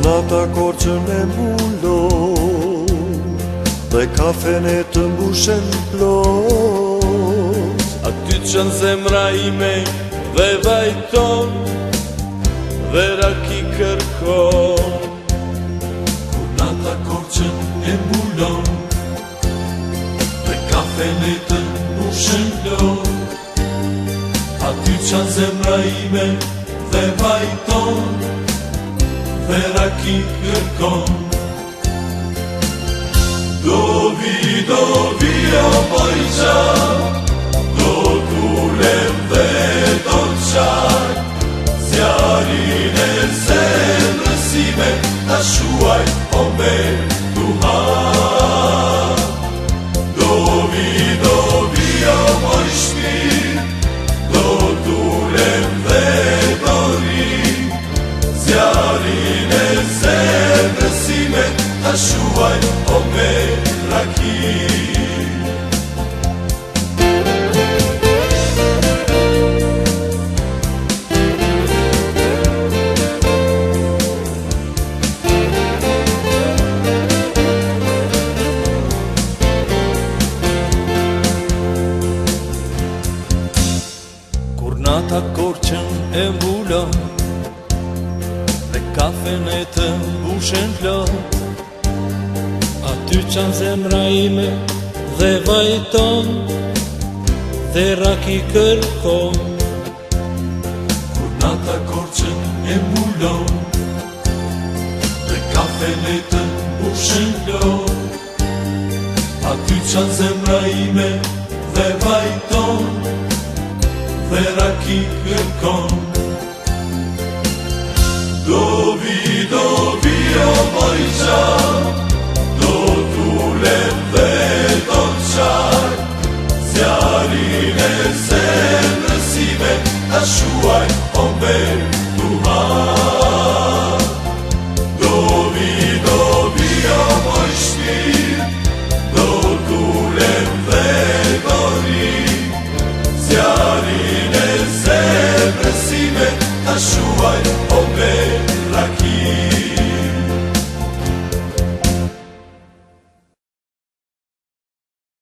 Nata korçën e mbulon dhe kafen e të mbushen plot. Aty qënë zemra ime dhe vajton dhe raki kërkon. Kur nata korçën e mbulon dhe kafen e të mbushen plot. Aty qënë zemra ime dhe vajton dhe raki kërkon. Do vi o mojqa, do t'ulem dhe do t'qaj, zjarin e zemrës ime ta shuaj o me duhar. Do vi o moj shpirt, do t'ulem dhe do ri, zjarin e zemrës ime ta shuaj o me raki. Kur nata korçën e mbulon dhe kafen e të mbushen plot, aty qanë zemra ime dhe vajton dhe raki kërkon. Kur nata korçën e mbulon dhe kafen e të mbushen plot, aty qanë zemra ime dhe vajton dhe raki kërkon. Do vi o mojqa, do t'ulem dhe do t'qaj, zjarin e zemrës ime ta shuaj o me duhar. Do vi o moj shpirt, do t'ulem dhe do ri, zjarin e zemrës ime ta shuaj